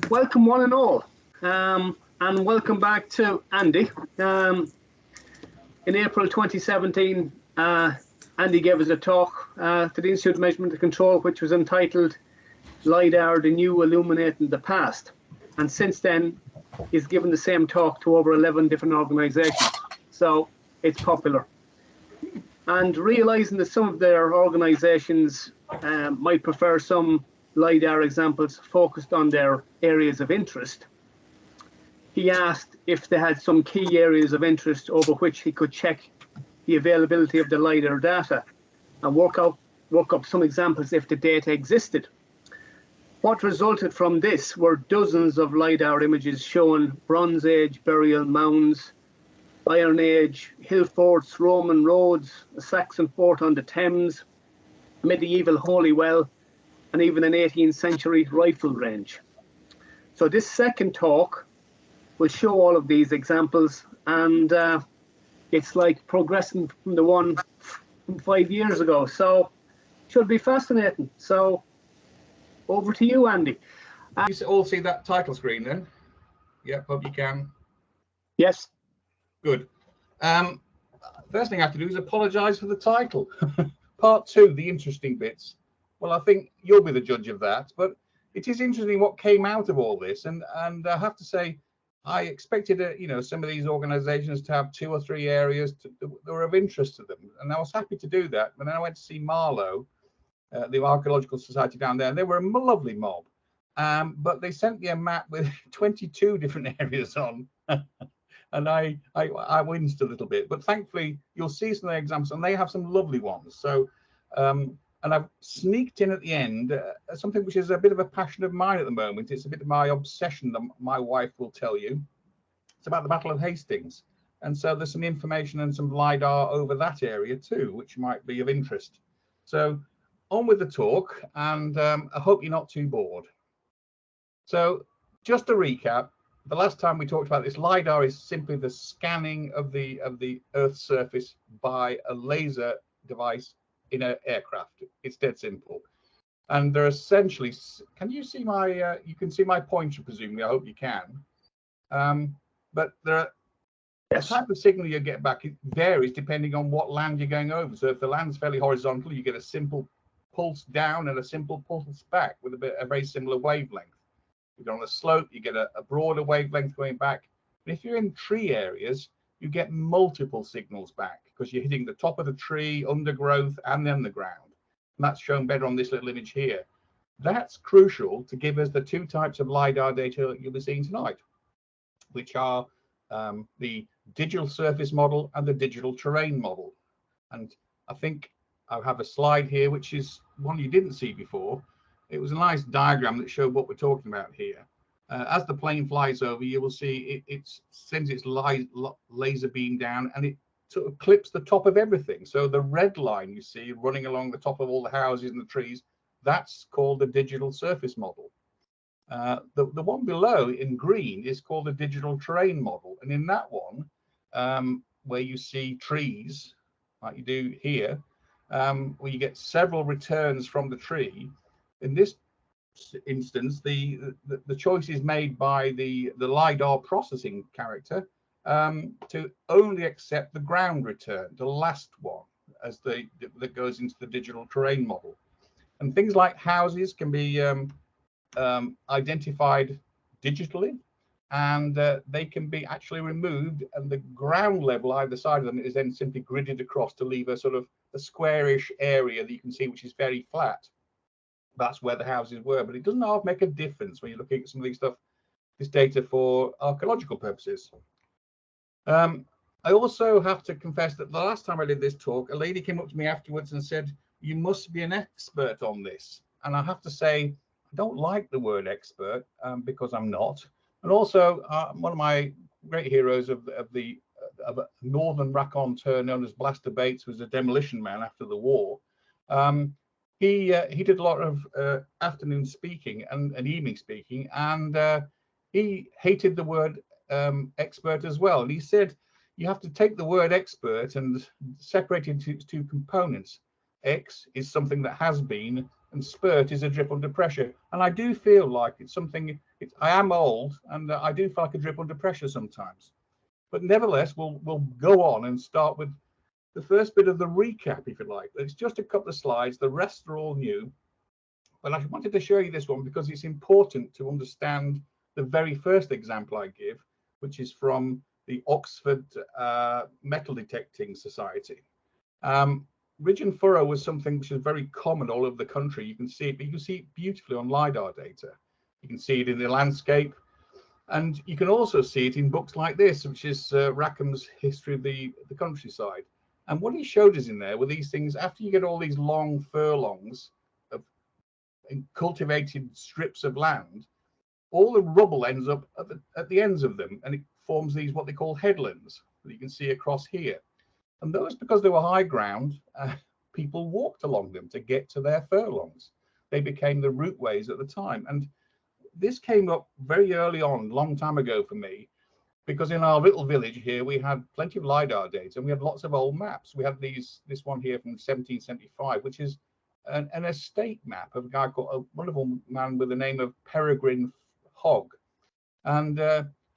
Welcome one and all, and welcome back to Andy. In April 2017, Andy gave us a talk to the Institute of Measurement and Control, which was entitled LIDAR, the New Illuminating the Past. And since then, he's given the same talk to over 11 different organizations. So it's popular. And realizing that some of their organizations might prefer some LIDAR examples focused on their areas of interest, he asked if they had some key areas of interest over which he could check the availability of the LIDAR data and work up some examples if the data existed. What resulted from this were dozens of LIDAR images showing Bronze Age burial mounds, Iron Age hill forts, Roman roads, a Saxon fort on the Thames, medieval holy well, and even an 18th century rifle range. So this second talk will show all of these examples, and it's like progressing from the one from 5 years ago. So it should be fascinating. So over to you, Andy. You all see that title screen then? Yeah, hope you can. Yes. Good. First thing I have to do is apologise for the title. Part 2, the interesting bits. Well, I think you'll be the judge of that, but it is interesting what came out of all this, and I have to say, I expected some of these organisations to have 2 or 3 areas that were of interest to them, and I was happy to do that. But then I went to see Marlow, the Archaeological Society down there, and they were a lovely mob, but they sent me a map with 22 different areas on. And I winced a little bit, but thankfully you'll see some of the examples, and they have some lovely ones. So, and I've sneaked in at the end something which is a bit of a passion of mine at the moment. It's a bit of my obsession, that my wife will tell you. It's about the Battle of Hastings, and so there's some information and some LIDAR over that area too, which might be of interest. So on with the talk, and I hope you're not too bored. So just to recap. The last time we talked about this, LIDAR is simply the scanning of the Earth's surface by a laser device in an aircraft. It's dead simple. And they're essentially, can you see my, you can see my pointer, presumably, I hope you can. But the type of signal you get back, it varies depending on what land you're going over. So if the land's fairly horizontal, you get a simple pulse down and a simple pulse back with a very similar wavelength. If you're on a slope, you get a broader wavelength going back. And if you're in tree areas, you get multiple signals back because you're hitting the top of the tree, undergrowth, and then the ground. And that's shown better on this little image here. That's crucial to give us the 2 types of LIDAR data you'll be seeing tonight, which are the digital surface model and the digital terrain model. And I think I have a slide here, which is one you didn't see before. It was a nice diagram that showed what we're talking about here. As the plane flies over, you will see it sends its laser beam down, and it sort of clips the top of everything. So the red line you see running along the top of all the houses and the trees, that's called the digital surface model. The one below in green is called the digital terrain model. And in that one, where you see trees, like you do here, where you get several returns from the tree, in this instance, the choice is made by the LIDAR processing character to only accept the ground return, the last one, as that goes into the digital terrain model. And things like houses can be identified digitally, and they can be actually removed, and the ground level either side of them is then simply gridded across to leave a sort of a squarish area that you can see, which is very flat. That's where the houses were, but it doesn't half make a difference when you're looking at some of these this data for archaeological purposes. I also have to confess that the last time I did this talk, a lady came up to me afterwards and said, "You must be an expert on this." And I have to say, I don't like the word expert because I'm not. And also, one of my great heroes of a northern raconteur known as Blaster Bates was a demolition man after the war. He did a lot of afternoon speaking and evening speaking, and he hated the word expert as well. And he said you have to take the word expert and separate it into 2 components. X is something that has been, and spurt is a drip under pressure. And I do feel like it's something, I am old, and I do feel like a drip under pressure sometimes. But nevertheless, we'll go on and start with the first bit of the recap, if you like. It's just a couple of slides. The rest are all new. But I wanted to show you this one because it's important to understand the very first example I give, which is from the Oxford Metal Detecting Society. Ridge and furrow was something which is very common all over the country. You can see it, but you can see it beautifully on LIDAR data. You can see it in the landscape, and you can also see it in books like this, which is Rackham's History of the Countryside. And what he showed us in there were these things, after you get all these long furlongs of cultivated strips of land, all the rubble ends up at the ends of them, and it forms these what they call headlands that you can see across here. And those, because they were high ground, people walked along them to get to their furlongs. They became the routeways at the time. And this came up very early on, long time ago for me, because in our little village here, we had plenty of LIDAR data, and we had lots of old maps. We had this one here from 1775, which is an estate map of a guy called, a wonderful man with the name of Peregrine Hogg. And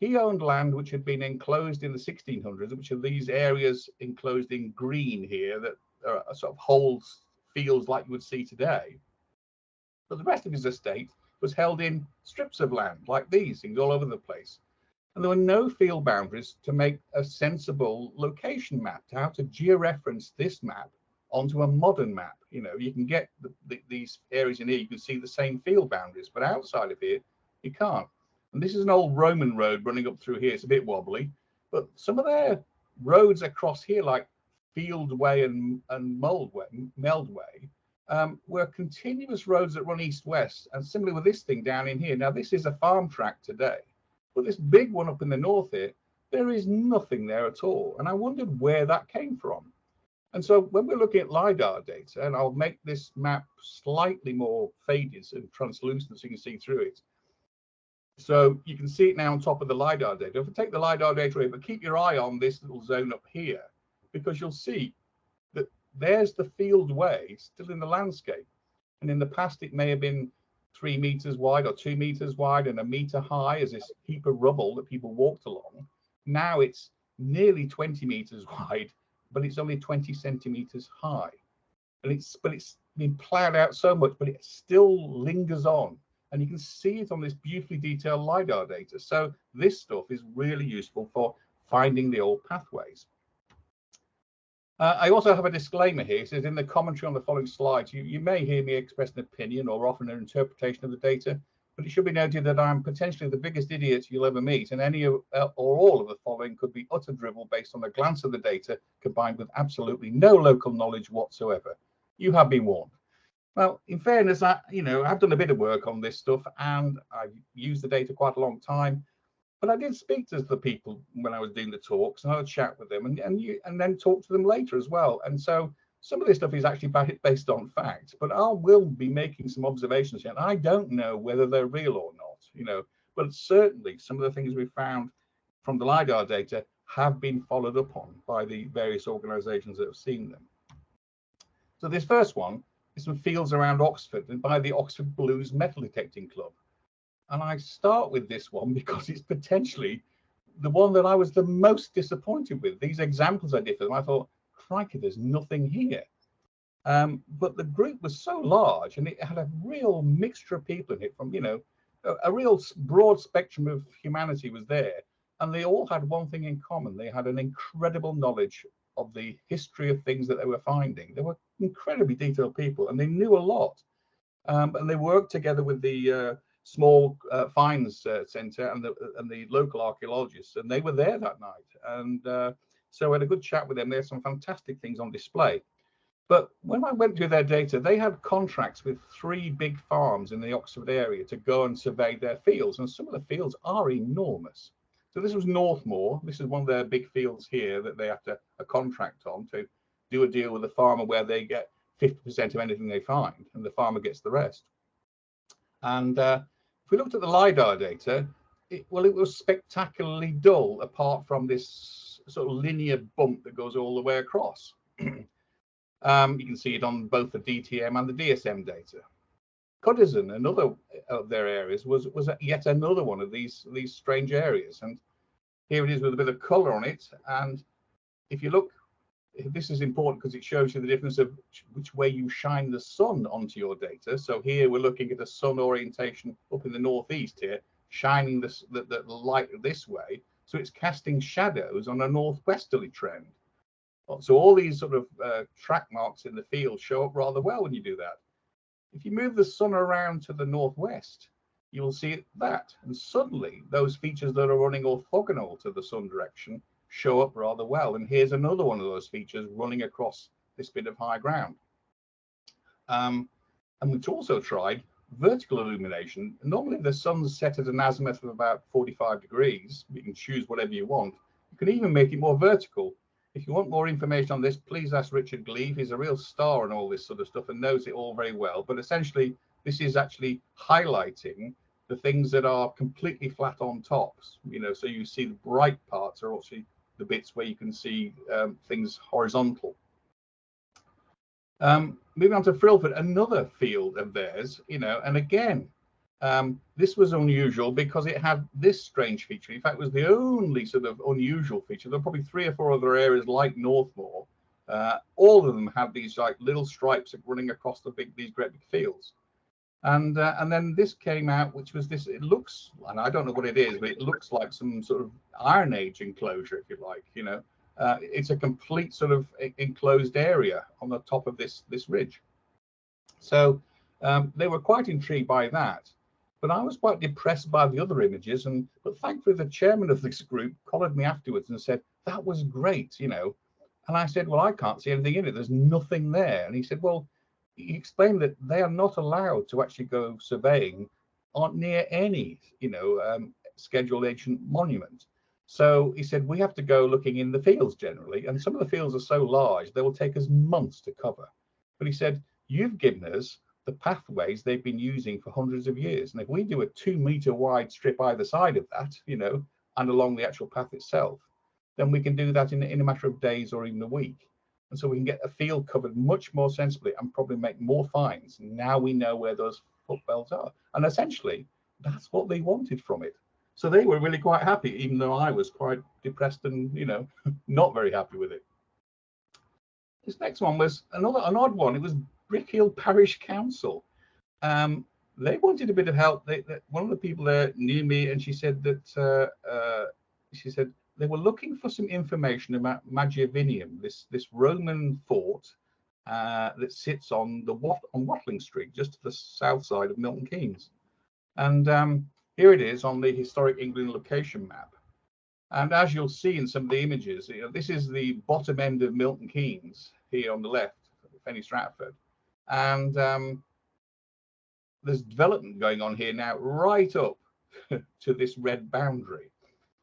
he owned land which had been enclosed in the 1600s, which are these areas enclosed in green here that are sort of holds fields like you would see today. But the rest of his estate was held in strips of land like these things all over the place. And there were no field boundaries to make a sensible location map, to how to georeference this map onto a modern map. You know, you can get these areas in here, you can see the same field boundaries, but outside of here, you can't. And this is an old Roman road running up through here. It's a bit wobbly, but some of their roads across here, like Fieldway and Meldway, were continuous roads that run east-west. And similarly with this thing down in here. Now, this is a farm track today, but this big one up in the north here, there is nothing there at all. And I wondered where that came from. And so when we're looking at LIDAR data, and I'll make this map slightly more faded and translucent so you can see through it. So you can see it now on top of the LIDAR data. If I take the LIDAR data away, but keep your eye on this little zone up here, because you'll see that there's the field way still in the landscape. And in the past, it may have been 3 meters wide or 2 meters wide and 1 meter high as this heap of rubble that people walked along. Now it's nearly 20 meters wide, but it's only 20 centimeters high. And it's been plowed out so much, but it still lingers on. And you can see it on this beautifully detailed LIDAR data. So this stuff is really useful for finding the old pathways. I also have a disclaimer here. It says in the commentary on the following slides, you may hear me express an opinion or offer an interpretation of the data, but it should be noted that I'm potentially the biggest idiot you'll ever meet, and any or all of the following could be utter drivel based on a glance of the data combined with absolutely no local knowledge whatsoever. You have been warned. Well, in fairness, I've done a bit of work on this stuff, and I've used the data quite a long time. But I did speak to the people when I was doing the talks, and I would chat with them, and then talk to them later as well. And so some of this stuff is actually based on fact, but I will be making some observations here. And I don't know whether they're real or not, but certainly some of the things we found from the LIDAR data have been followed up on by the various organizations that have seen them. So this first one is some fields around Oxford and by the Oxford Blues Metal Detecting Club. And I start with this one because it's potentially the one that I was the most disappointed with. These examples I did for them, I thought, crikey, there's nothing here. But the group was so large, and it had a real mixture of people in it from, a real broad spectrum of humanity was there. And they all had one thing in common. They had an incredible knowledge of the history of things that they were finding. They were incredibly detailed people, and they knew a lot. And they worked together with the small finds centre and the local archaeologists, and they were there that night. And so I had a good chat with them. They had some fantastic things on display. But when I went through their data, they had contracts with 3 big farms in the Oxford area to go and survey their fields, and some of the fields are enormous. So this was Northmore. This is one of their big fields here that they have a contract on to do a deal with the farmer where they get 50% of anything they find, and the farmer gets the rest. And if we looked at the LIDAR data, it was spectacularly dull, apart from this sort of linear bump that goes all the way across. You can see it on both the DTM and the DSM data. Cuddesdon, another of their areas, was yet another one of these strange areas. And here it is with a bit of colour on it. And if you look, this is important because it shows you the difference of which way you shine the sun onto your data. So here we're looking at a sun orientation up in the northeast here, shining the light this way. So it's casting shadows on a northwesterly trend. So all these sort of track marks in the field show up rather well when you do that. If you move the sun around to the northwest, you will see that. And suddenly those features that are running orthogonal to the sun direction show up rather well. And here's another one of those features running across this bit of high ground. And we've also tried vertical illumination. Normally the sun's set at an azimuth of about 45 degrees. You can choose whatever you want. You can even make it more vertical. If you want more information on this, please ask Richard Gleave. He's a real star on all this sort of stuff and knows it all very well. But essentially, this is actually highlighting the things that are completely flat on tops. You know, so you see the bright parts are actually the bits where you can see things horizontal. Moving on to Frilford, another field of theirs, you know, and again, this was unusual because it had this strange feature. In fact, it was the only sort of unusual feature. There are probably 3 or 4 other areas like Northmoor. All of them have these like little stripes running across these great big fields. And then this came out, which was this. It looks, and I don't know what it is, but it looks like some sort of Iron Age enclosure, if you like. You know, it's a complete sort of enclosed area on the top of this ridge. So they were quite intrigued by that. But I was quite depressed by the other images, but thankfully the chairman of this group collared me afterwards and said, that was great, you know. And I said, well, I can't see anything in it. There's nothing there. And he said, well, he explained that they are not allowed to actually go surveying near any, you know, scheduled ancient monument. So he said, we have to go looking in the fields generally. And some of the fields are so large, they will take us months to cover. But he said, you've given us the pathways they've been using for hundreds of years. And if we do a 2-meter wide strip either side of that, you know, and along the actual path itself, then we can do that in a matter of days or even a week. And so we can get a field covered much more sensibly and probably make more finds. Now we know where those footbells are. And essentially, that's what they wanted from it. So they were really quite happy, even though I was quite depressed and, you know, not very happy with it. This next one was an odd one. It was Brickhill Parish Council. They wanted a bit of help. One of the people there knew me, and she said that they were looking for some information about Magiavinium, this Roman fort that sits on Watling Street, just to the south side of Milton Keynes. And here it is on the Historic England location map. And as you'll see in some of the images, you know, this is the bottom end of Milton Keynes here on the left, Fenny Stratford. And there's development going on here now right up to this red boundary.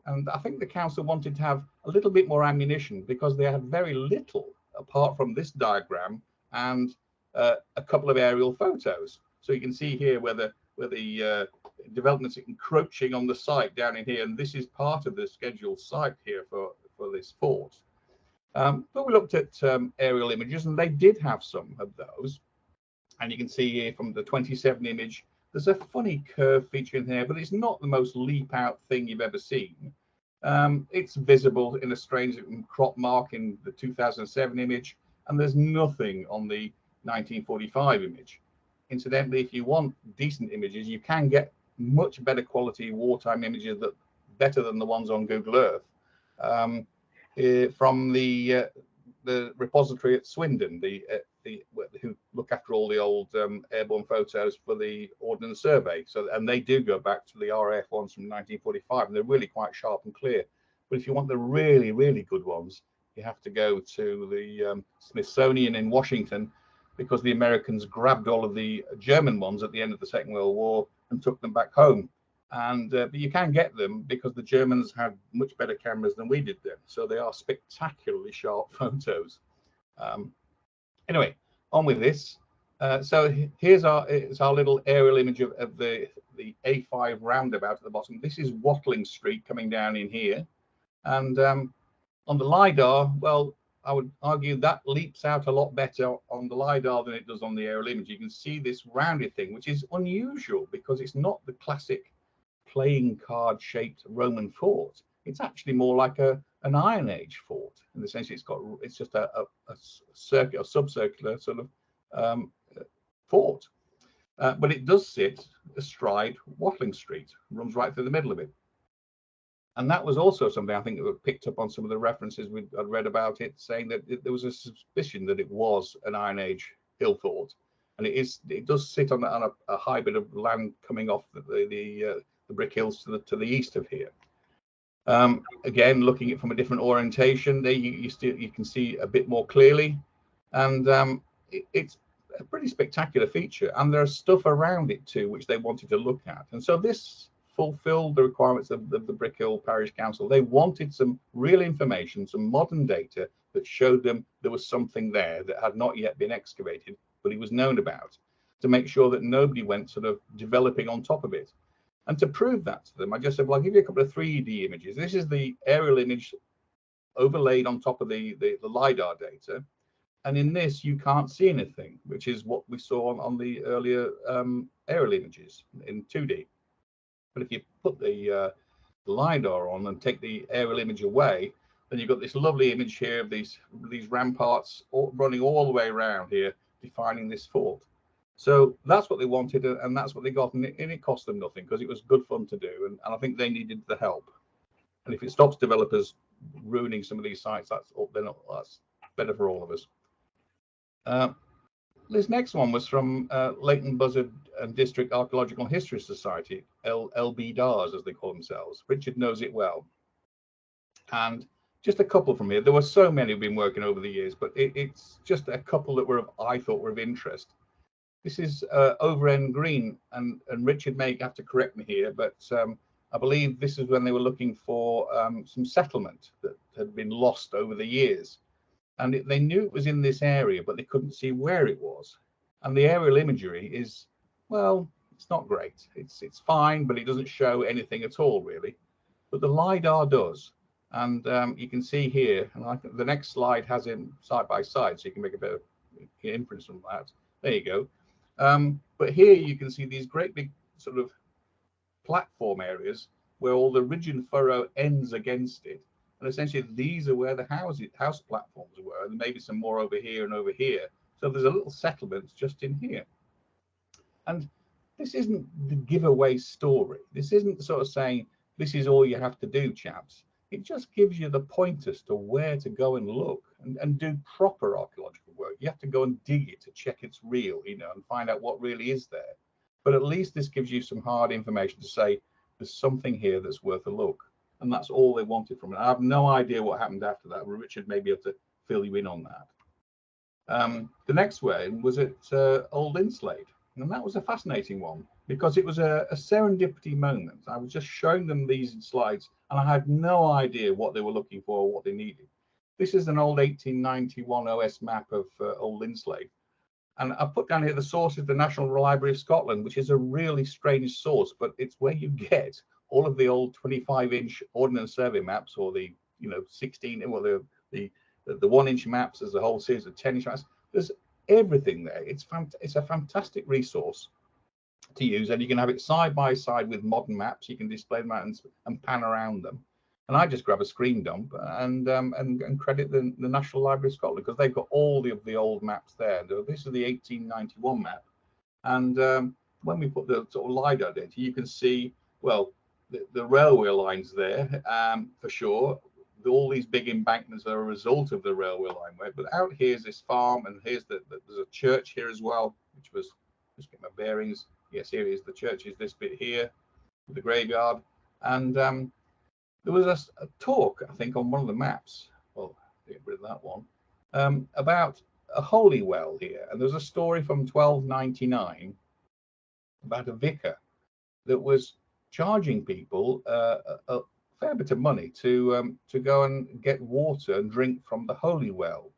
And I think the council wanted to have a little bit more ammunition because they had very little apart from this diagram and a couple of aerial photos. So you can see here where the development's encroaching on the site down in here, and this is part of the scheduled site here for this fort. But we looked at aerial images, and they did have some of those. And you can see here from the 27 image, there's a funny curve feature in here, but it's not the most leap out thing you've ever seen. It's visible in a strange crop mark in the 2007 image, and there's nothing on the 1945 image. Incidentally, if you want decent images, you can get much better quality wartime images that better than the ones on Google Earth from the repository at Swindon, who look after all the old airborne photos for the Ordnance Survey. So, and they do go back to the RAF ones from 1945, and they're really quite sharp and clear. But if you want the really, really good ones, you have to go to the Smithsonian in Washington, because the Americans grabbed all of the German ones at the end of the Second World War and took them back home. And but you can get them because the Germans had much better cameras than we did then. So they are spectacularly sharp photos. Anyway, on with this. So here's our little aerial image of the A5 roundabout at the bottom. This is Watling Street coming down in here. And on the LIDAR, well, I would argue that leaps out a lot better on the LIDAR than it does on the aerial image. You can see this rounded thing, which is unusual because it's not the classic playing card shaped Roman fort. It's actually more like an Iron Age fort. And essentially it's just a circular, subcircular sort of fort. But it does sit astride Watling Street, runs right through the middle of it. And that was also something I think that picked up on some of the references I'd read about it, saying that there was a suspicion that it was an Iron Age hill fort, and it does sit on a high bit of land coming off the brick hills to the east of here. Again, looking at it from a different orientation, there you can see a bit more clearly, and it's a pretty spectacular feature. And there's stuff around it too, which they wanted to look at, and so this fulfilled the requirements of the Brickhill Parish Council. They wanted some real information, some modern data that showed them there was something there that had not yet been excavated, but it was known about, to make sure that nobody went sort of developing on top of it. And to prove that to them, I just said, well, I'll give you a couple of 3D images. This is the aerial image overlaid on top of the LIDAR data. And in this, you can't see anything, which is what we saw on the earlier aerial images in 2D. But if you put the LIDAR on and take the aerial image away, then you've got this lovely image here of these ramparts running all the way around here, defining this fort. So that's what they wanted, and that's what they got, and it cost them nothing because it was good fun to do, and I think they needed the help. And if it stops developers ruining some of these sites, that's better for all of us. This next one was from Leighton Buzzard and District Archaeological History Society, LBDARS as they call themselves. Richard knows it well. And just a couple from here. There were so many who've been working over the years, but it's just a couple that I thought were of interest. This is over End Green, and Richard may have to correct me here, but I believe this is when they were looking for some settlement that had been lost over the years. And they knew it was in this area, but they couldn't see where it was. And the aerial imagery is, well, it's not great. It's fine, but it doesn't show anything at all, really. But the LIDAR does. And you can see here, and the next slide has it side by side, so you can make a bit of inference from that. There you go. But here you can see these great big sort of platform areas where all the ridge and furrow ends against it. And essentially, these are where the house platforms were, and maybe some more over here and over here. So there's a little settlement just in here. And this isn't the giveaway story. This isn't sort of saying, this is all you have to do, chaps. It just gives you the pointers to where to go and look and do proper archaeological work. You have to go and dig it to check it's real, and find out what really is there. But at least this gives you some hard information to say, there's something here that's worth a look. And that's all they wanted from it. I have no idea what happened after that. Richard may be able to fill you in on that. The next one was at Old Linslade. And that was a fascinating one because it was a serendipity moment. I was just showing them these slides and I had no idea what they were looking for or what they needed. This is an old 1891 OS map of Old Linslade. And I put down here the source is the National Library of Scotland, which is a really strange source, but it's where you get all of the old 25-inch Ordnance Survey maps, or the 16, well, the 1-inch maps. There's a whole series of 10-inch maps. There's everything there. It's a fantastic resource to use, and you can have it side by side with modern maps. You can display them out and pan around them. And I just grab a screen dump and credit the National Library of Scotland because they've got all of the old maps there. This is the 1891 map, and when we put the sort of LIDAR data, you can see, well, the railway lines there, for sure. All these big embankments are a result of the railway line work. But out here's this farm, and here's there's a church here as well, which was, just get my bearings. Yes, here is the church. Is this bit here, the graveyard, and there was a talk, I think, on one of the maps. Well, get rid of that one. About a holy well here, and there's a story from 1299 about a vicar that was charging people a fair bit of money to go and get water and drink from the holy well.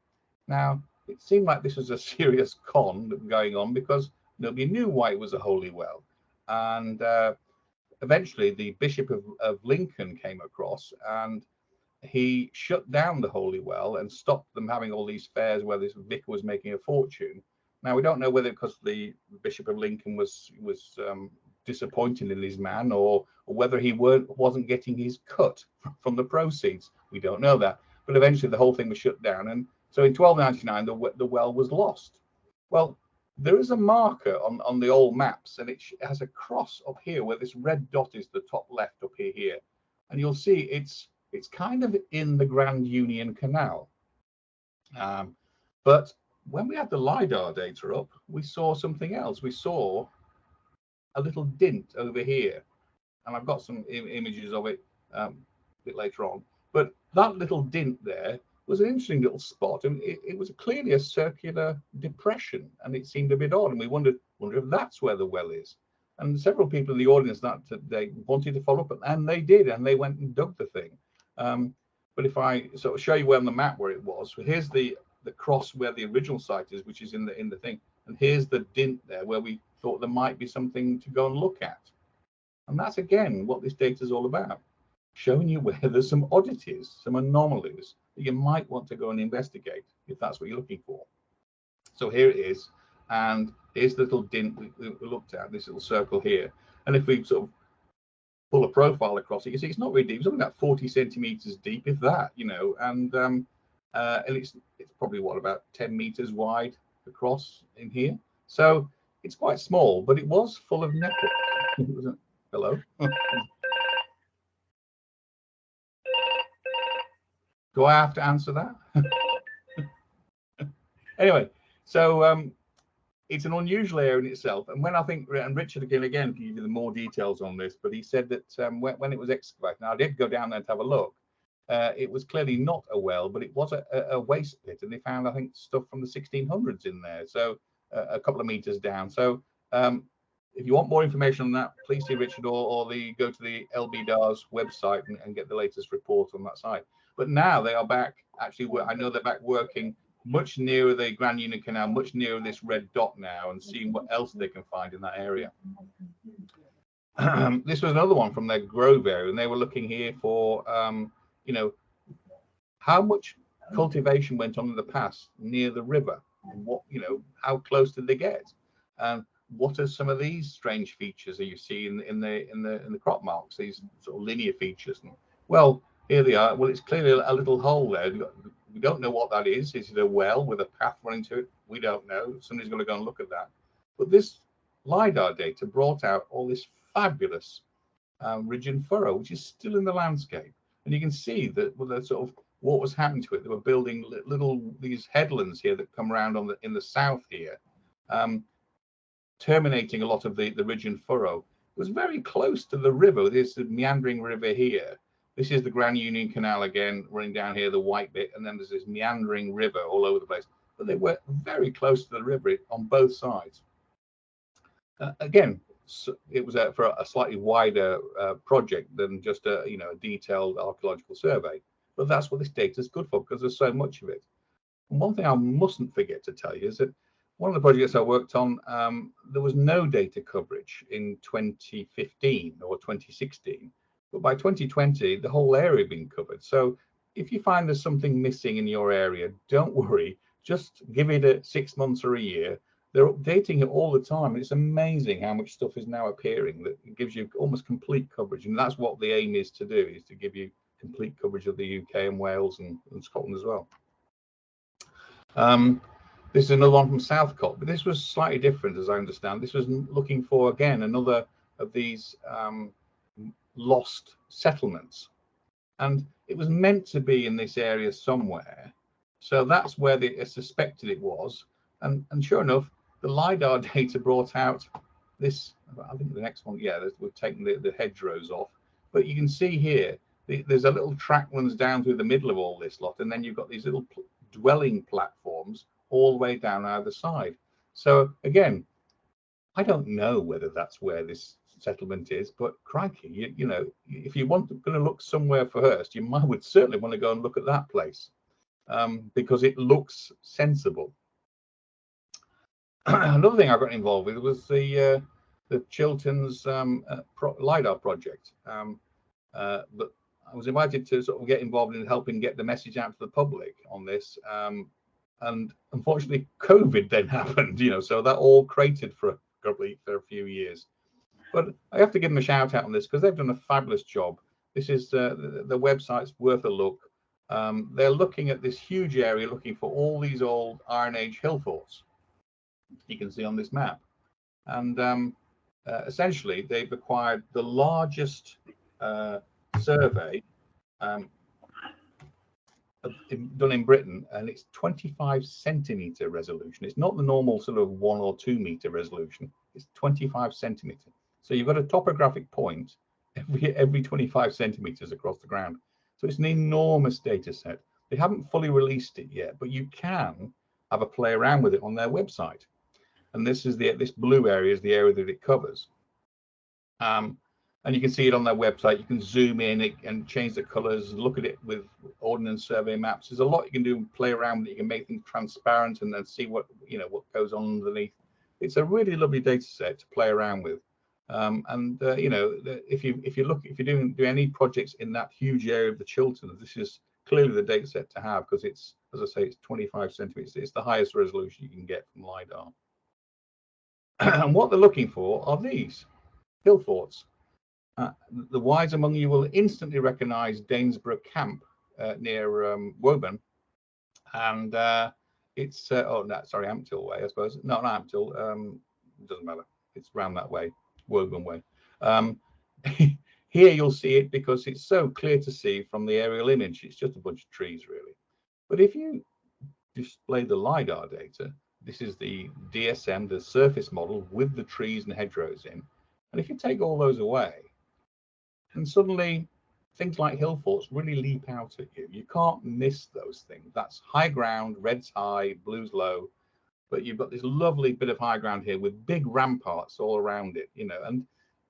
Now, it seemed like this was a serious con going on because nobody knew why it was a holy well. And eventually the Bishop of Lincoln came across and he shut down the Holy Well and stopped them having all these fairs where this vicar was making a fortune. Now, we don't know whether because the Bishop of Lincoln was disappointed in his man, or whether he wasn't getting his cut from the proceeds. We don't know that. But eventually the whole thing was shut down. And so in 1299, the well was lost. Well, there is a marker on the old maps, and it has a cross up here where this red dot is the top left up here. And you'll see it's kind of in the Grand Union Canal. But when we had the LIDAR data up, we saw something else. We saw a little dint over here. And I've got some images of it a bit later on. But that little dint there was an interesting little spot. And it was clearly a circular depression. And it seemed a bit odd. And we wondered if that's where the well is. And several people in the audience that they wanted to follow up, and they did. And they went and dug the thing. But if I sort of show you on the map where it was, so here's the cross where the original site is, which is in the thing, and here's the dint there where we thought there might be something to go and look at. And that's again what this data is all about, showing you where there's some oddities, some anomalies that you might want to go and investigate if that's what you're looking for. So here it is, and here's the little dint we looked at, this little circle here. And if we sort of pull a profile across it, you see it's not really deep. It's only about 40 centimeters deep, if that, you know, and it's probably what, about 10 meters wide across in here. So it's quite small, but it was full of nettle. Hello. Do I have to answer that? Anyway, so it's an unusual area in itself. And when I think, and Richard again can give you the more details on this, but he said that when it was excavated, now I did go down there to have a look. It was clearly not a well, but it was a waste pit, and they found, I think, stuff from the 1600s in there, so a couple of meters down. So if you want more information on that, please see Richard or go to the LBDAR's website and get the latest report on that site. But now they are back, actually, I know they're back working much nearer the Grand Union Canal, much nearer this red dot now, and seeing what else they can find in that area. This was another one from their Grove area, and they were looking here for you know, how much cultivation went on in the past near the river, and what, you know, how close did they get, and what are some of these strange features that you see in the crop marks, these sort of linear features. And, well, here they are. Well, it's clearly a little hole there. We don't know what that is. Is it a well with a path running to it? We don't know. Somebody's going to go and look at that. But this LIDAR data brought out all this fabulous ridge and furrow, which is still in the landscape. And you can see that with the sort of what was happening to it. They were building these headlands here that come around in the south here, terminating a lot of the ridge and furrow. It was very close to the river. There's the meandering river here. This is the Grand Union Canal again, running down here, the white bit, and then there's this meandering river all over the place. But they were very close to the river on both sides. Again, so it was for a slightly wider project than just a detailed archaeological survey. But that's what this data is good for, because there's so much of it. And one thing I mustn't forget to tell you is that one of the projects I worked on, there was no data coverage in 2015 or 2016. But by 2020, the whole area had been covered. So if you find there's something missing in your area, don't worry. Just give it 6 months or a year. They're updating it all the time. And it's amazing how much stuff is now appearing that gives you almost complete coverage. And that's what the aim is to do, is to give you complete coverage of the UK and Wales and Scotland as well. This is another one from Southcott, but this was slightly different, as I understand. This was looking for, again, another of these lost settlements, and it was meant to be in this area somewhere. So that's where they suspected it was, and sure enough, the LIDAR data brought out this. I think the next one, yeah, we've taken the hedgerows off, but you can see here there's a little track runs down through the middle of all this lot, and then you've got these little dwelling platforms all the way down either side. So again, I don't know whether that's where this settlement is, but crikey, you know, if you want going to look somewhere first, you would certainly want to go and look at that place, because it looks sensible. Another thing I got involved with was the Chilterns LIDAR project, but I was invited to sort of get involved in helping get the message out to the public on this. And unfortunately, COVID then happened, so that all cratered for a few years. But I have to give them a shout out on this because they've done a fabulous job. This is the website's worth a look. They're looking at this huge area, looking for all these old Iron Age hill forts you can see on this map. And essentially, they've acquired the largest survey done in Britain, and it's 25 centimeter resolution. It's not the normal sort of 1 or 2 meter resolution. It's 25 centimeter. So you've got a topographic point every 25 centimeters across the ground. So it's an enormous data set. They haven't fully released it yet, but you can have a play around with it on their website. And this blue area is the area that it covers. And you can see it on their website. You can zoom in and change the colors, look at it with Ordnance Survey maps. There's a lot you can do and play around with it. You can make things transparent and then see what goes on underneath. It's a really lovely data set to play around with. If you do any projects in that huge area of the Chilterns, this is clearly the data set to have, because it's, as I say, it's 25 centimeters. It's the highest resolution you can get from LIDAR. And what they're looking for are these hill forts. The wise among you will instantly recognize Danesborough Camp near Woburn, and it's Amptill Way, I suppose. No, not Amptill. It doesn't matter. It's round that way, Woburn Way. Here you'll see it because it's so clear to see from the aerial image. It's just a bunch of trees, really. But if you display the LIDAR data, this is the DSM, the surface model with the trees and hedgerows in. And if you take all those away, and suddenly things like hill forts really leap out at you. You can't miss those things. That's high ground, red's high, blue's low, but you've got this lovely bit of high ground here with big ramparts all around it, and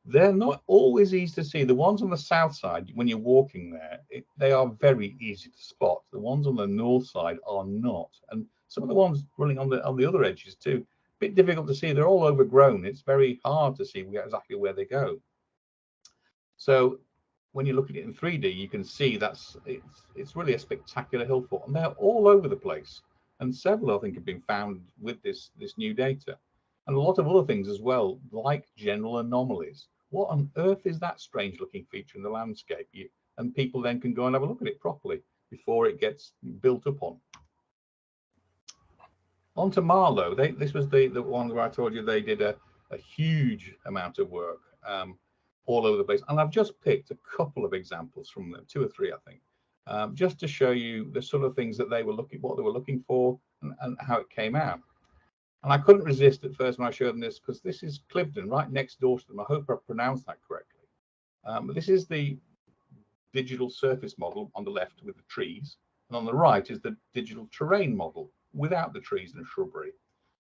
they're not always easy to see. The ones on the south side, when you're walking there, they are very easy to spot. The ones on the north side are not, and some of the ones running on the other edges too, a bit difficult to see. They're all overgrown. It's very hard to see exactly where they go. So when you look at it in 3D, you can see it's really a spectacular hill fort, and they're all over the place. And several, I think, have been found with this new data, and a lot of other things as well, like general anomalies. What on earth is that strange-looking feature in the landscape? And people then can go and have a look at it properly before it gets built up on. On to Marlow. This was the one where I told you they did a huge amount of work. All over the place, and I've just picked a couple of examples from them, 2 or 3, I think, just to show you the sort of things that they were looking for, and how it came out. And I couldn't resist at first when I showed them this, because this is Cliveden, right next door to them. I hope I pronounced that correctly. But this is the digital surface model on the left with the trees, and on the right is the digital terrain model without the trees and shrubbery.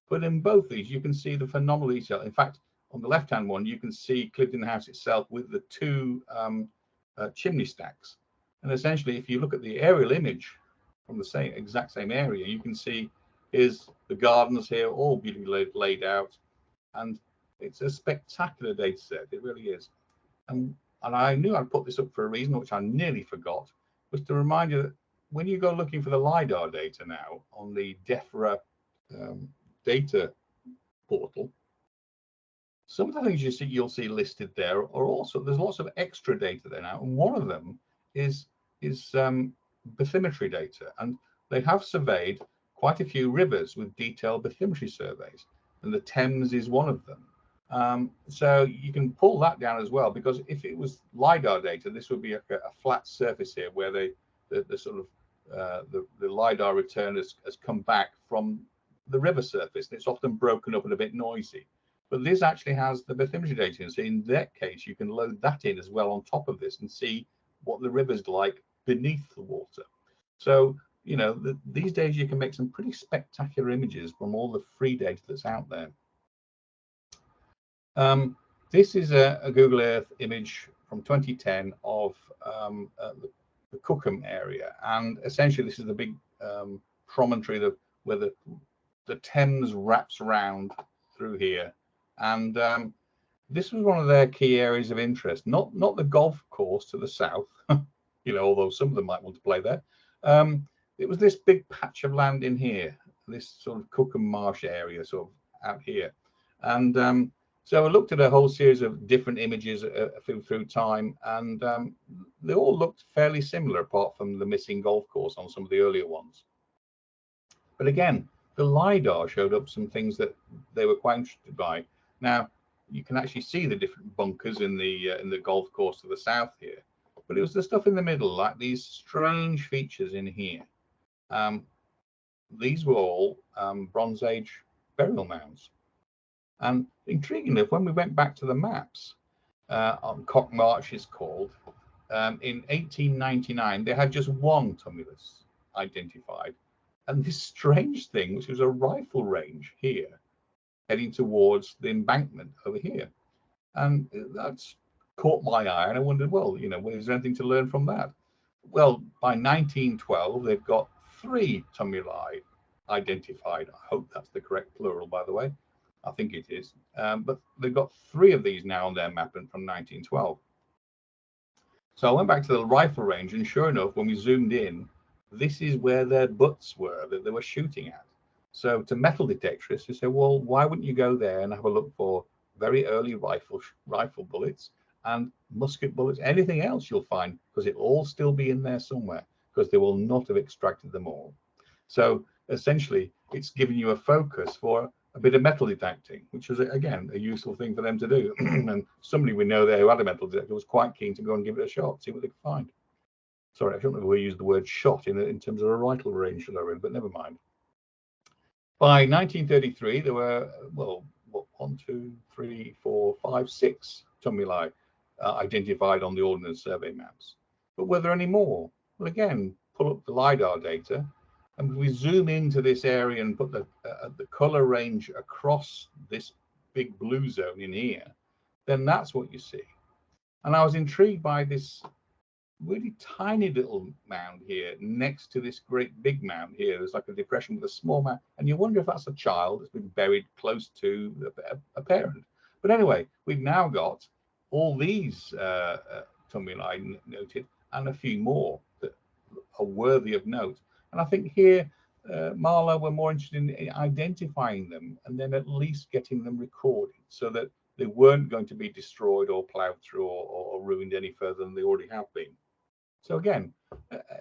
But in both these, you can see the phenomenal detail. In fact, on the left-hand one, you can see Cliveden House itself with the 2 chimney stacks. And essentially, if you look at the aerial image from the exact same area, you can see is the gardens here, all beautifully laid out. And it's a spectacular data set. It really is. And I knew I'd put this up for a reason, which I nearly forgot, was to remind you that when you go looking for the LIDAR data now on the DEFRA data portal, some of the things you'll see listed there are also, there's lots of extra data there now, and one of them is bathymetry data, and they have surveyed quite a few rivers with detailed bathymetry surveys, and the Thames is one of them. So you can pull that down as well, because if it was LIDAR data, this would be a flat surface here where the LIDAR return has come back from the river surface, and it's often broken up and a bit noisy. But this actually has the bathymetry data, and so in that case, you can load that in as well on top of this and see what the river's like beneath the water. So, these days you can make some pretty spectacular images from all the free data that's out there. This is a Google Earth image from 2010 of the Cookham area, and essentially this is the big promontory where the Thames wraps around through here. And this was one of their key areas of interest, not the golf course to the south, you know, although some of them might want to play there. It was this big patch of land in here, this sort of Cookham Marsh area, sort of out here. And so I looked at a whole series of different images through time, and they all looked fairly similar, apart from the missing golf course on some of the earlier ones. But again, the LIDAR showed up some things that they were quite interested by. Now, you can actually see the different bunkers in the golf course to the south here, but it was the stuff in the middle, like these strange features in here. These were all Bronze Age burial mounds. And intriguingly, when we went back to the maps, on Cock Marsh is called, in 1899, they had just one tumulus identified. And this strange thing, which was a rifle range here, heading towards the embankment over here. And that's caught my eye. And I wondered, well, you know, is there anything to learn from that? Well, by 1912, they've got 3 tumuli identified. I hope that's the correct plural, by the way. I think it is. But they've got 3 of these now on their map from 1912. So I went back to the rifle range, and sure enough, when we zoomed in, this is where their butts were that they were shooting at. So to metal detectorists, they say, well, why wouldn't you go there and have a look for very early rifle bullets and musket bullets, anything else you'll find, because it'll all still be in there somewhere, because they will not have extracted them all. So essentially, it's giving you a focus for a bit of metal detecting, which was, again, a useful thing for them to do. And somebody we know there who had a metal detector was quite keen to go and give it a shot, see what they could find. Sorry, I shouldn't have used the word shot in terms of a rifle range, should I really? But never mind. By 1933, there were, well, 1, 2, 3, 4, 5, 6 tumuli identified on the Ordnance Survey maps. But were there any more? Well, again, pull up the LIDAR data, and we zoom into this area and put the color range across this big blue zone in here, then that's what you see. And I was intrigued by this really tiny little mound here next to this great big mound here. There's like a depression with a small mound, and you wonder if that's a child that's been buried close to a parent. But anyway, we've now got all these tumuli noted, and a few more that are worthy of note. And I think here, Marla were more interested in identifying them and then at least getting them recorded so that they weren't going to be destroyed or plowed through or ruined any further than they already have been. So again,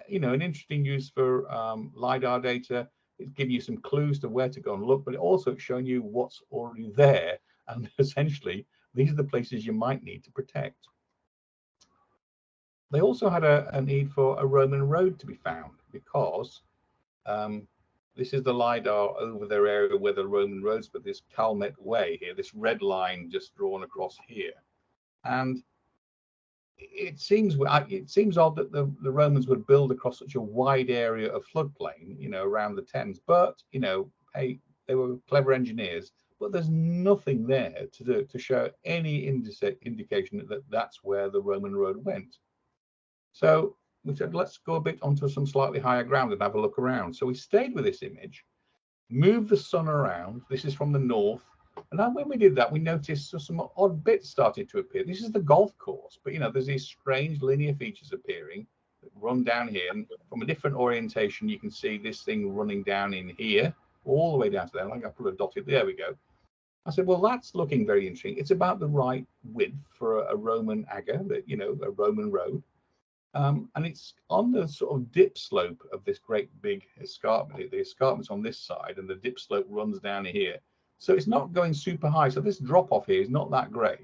you know, an interesting use for LIDAR data. It's giving you some clues to where to go and look, but it also showing you what's already there. And essentially, these are the places you might need to protect. They also had a need for a Roman road to be found, because this is the LIDAR over their area where the Roman roads, but this Calmet Way here, this red line just drawn across here. And it seems odd that the Romans would build across such a wide area of floodplain, you know, around the Thames. But, you know, hey, they were clever engineers, but there's nothing there to show any indication that that's where the Roman road went. So we said, let's go a bit onto some slightly higher ground and have a look around. So we stayed with this image, moved the sun around. This is from the north. And then when we did that, we noticed some odd bits started to appear. This is the golf course, but, you know, there's these strange linear features appearing that run down here. And from a different orientation, you can see this thing running down in here, all the way down to there. Like I put a dotted, there we go. I said, well, that's looking very interesting. It's about the right width for a Roman aga, that, you know, a Roman road. And it's on the sort of dip slope of this great big escarpment. The escarpment's on this side, and the dip slope runs down here. So it's not going super high. So this drop off here is not that great.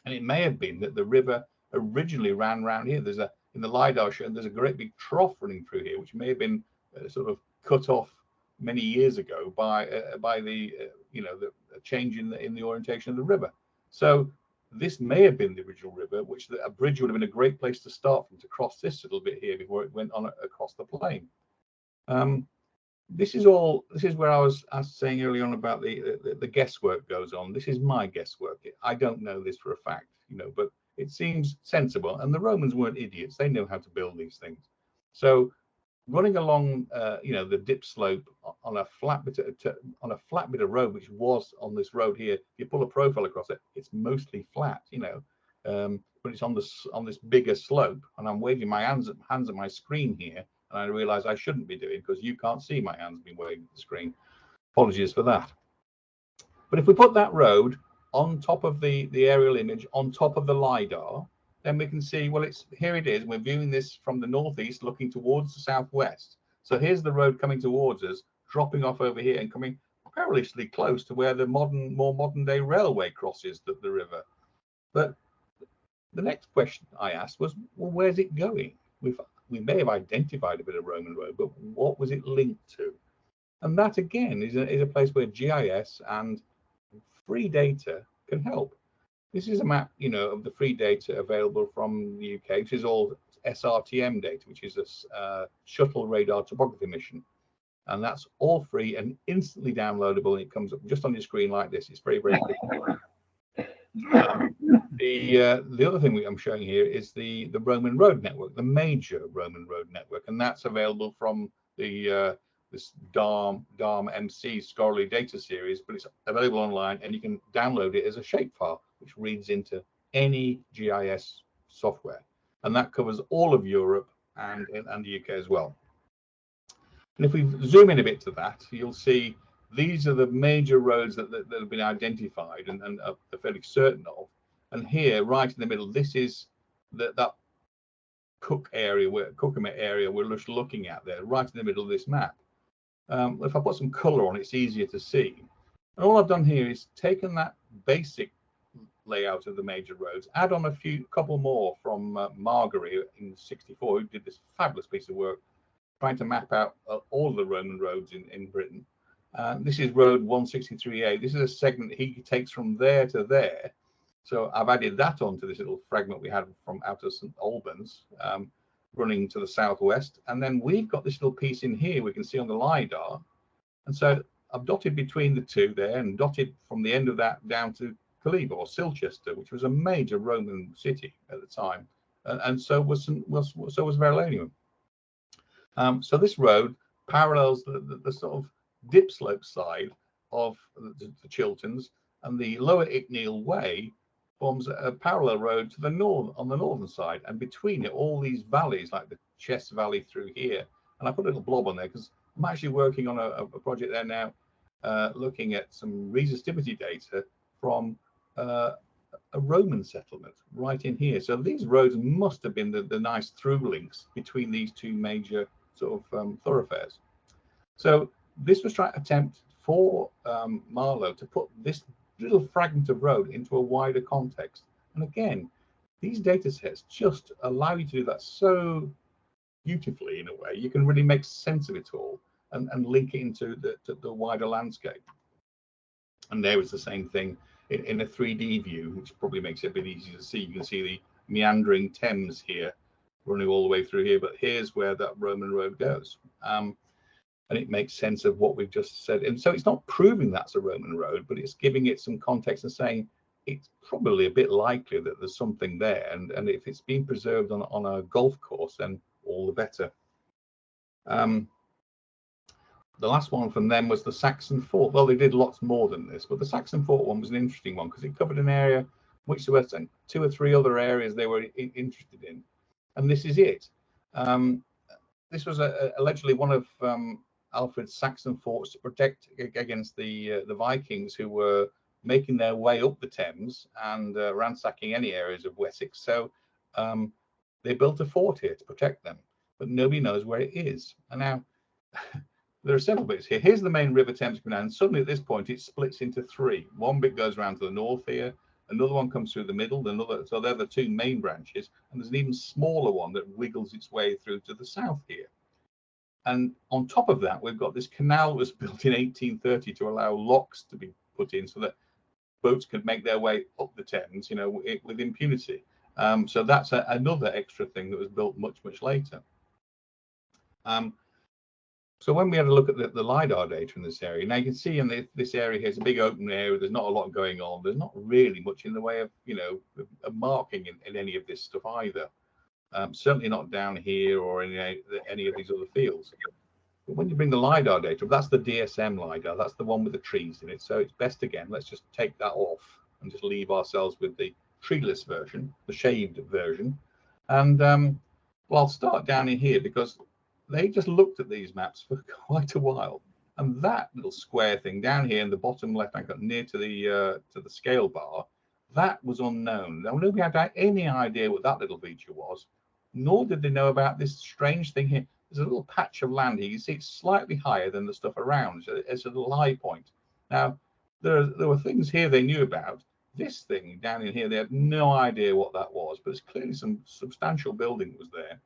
And it may have been that the river originally ran around here. There's in the LIDAR show, there's a great big trough running through here, which may have been sort of cut off many years ago by the you know, the change in the orientation of the river. So this may have been the original river, which a bridge would have been a great place to start from, to cross this little bit here before it went on across the plain. This is where I was saying early on about the guesswork goes on. This is my guesswork. I don't know this for a fact, you know, but it seems sensible. And the Romans weren't idiots. They know how to build these things. So running along, you know, the dip slope on a flat bit of road, which was on this road here, if you pull a profile across it, it's mostly flat, you know. but it's on this bigger slope, and I'm waving my hands at my screen here, and I realize I shouldn't be doing, because you can't see my hands being waving at the screen. Apologies for that. But if we put that road on top of the aerial image, on top of the LIDAR, then we can see, well, here it is. We're viewing this from the northeast, looking towards the southwest. So here's the road coming towards us, dropping off over here and coming perilously close to where the more modern day railway crosses the river. But the next question I asked was, well, where's it going? We may have identified a bit of Roman road, but what was it linked to? And that again is a place where GIS and free data can help. This is a map, of the free data available from the UK, which is all SRTM data, which is a shuttle radar topography mission. And that's all free and instantly downloadable. And it comes up just on your screen like this. It's very, very quick. The other thing I'm showing here is the Roman road network, the major Roman road network. And that's available from the this DARM MC scholarly data series, but it's available online, and you can download it as a shapefile, which reads into any GIS software, and that covers all of Europe and the UK as well. And if we zoom in a bit to that, you'll see these are the major roads that have been identified and are fairly certain of. And here, right in the middle, this is that Cookham area we're just looking at there, right in the middle of this map. If I put some color on, it's easier to see. And all I've done here is taken that basic layout of the major roads, add on a couple more from Margery in '64, who did this fabulous piece of work trying to map out all the Roman roads in Britain. This is road 163A. This is a segment he takes from there to there. So I've added that onto this little fragment we had from out of St Albans, running to the southwest. And then we've got this little piece in here we can see on the LIDAR. And so I've dotted between the two there and dotted from the end of that down to Calibre or Silchester, which was a major Roman city at the time. And so was Verulamium. So this road parallels the sort of dip slope side of the Chilterns, and the lower Icknield Way forms a parallel road to the north on the northern side, and between it all these valleys like the Chess Valley through here. And I put a little blob on there because I'm actually working on a project there now, looking at some resistivity data from a Roman settlement right in here. So these roads must have been the nice through links between these two major sort of thoroughfares. So this was trying to attempt for Marlow to put this little fragment of road into a wider context. And again, these data sets just allow you to do that so beautifully in a way. You can really make sense of it all and link it into the wider landscape. And there was the same thing in a 3D view, which probably makes it a bit easier to see. You can see the meandering Thames here running all the way through here, but here's where that Roman road goes. And it makes sense of what we've just said. And so it's not proving that's a Roman road, but it's giving it some context and saying it's probably a bit likely that there's something there. And if it's been preserved on a golf course, then all the better. The last one from them was the Saxon Fort. Well, they did lots more than this, but the Saxon Fort one was an interesting one because it covered an area which there were 2 or 3 other areas they were interested in. And this is it. This was allegedly one of Alfred's Saxon forts to protect against the Vikings who were making their way up the Thames and ransacking any areas of Wessex. So they built a fort here to protect them, but nobody knows where it is. And now there are several bits here. Here's the main River Thames coming down, and suddenly at this point it splits into 3. One bit goes around to the north here, another one comes through the middle, so they're the 2 main branches, and there's an even smaller one that wiggles its way through to the south here. And on top of that, we've got this canal that was built in 1830 to allow locks to be put in so that boats could make their way up the Thames, with impunity. So that's another extra thing that was built much, much later. So when we had a look at the LIDAR data in this area, now you can see in this area here, it's a big open area. There's not a lot going on. There's not really much in the way of, of marking in any of this stuff either. Certainly not down here or in any of these other fields. But when you bring the LIDAR data, that's the DSM LIDAR. That's the one with the trees in it. So it's best, again, let's just take that off and just leave ourselves with the treeless version, the shaved version. And well, I'll start down in here because they just looked at these maps for quite a while. And that little square thing down here in the bottom left hand corner, near to the scale bar, that was unknown. Now, nobody had any idea what that little feature was, nor did they know about this strange thing here. There's a little patch of land here. You see it's slightly higher than the stuff around. So it's a little high point. Now, there were things here they knew about. This thing down in here, they had no idea what that was, but it's clearly some substantial building was there.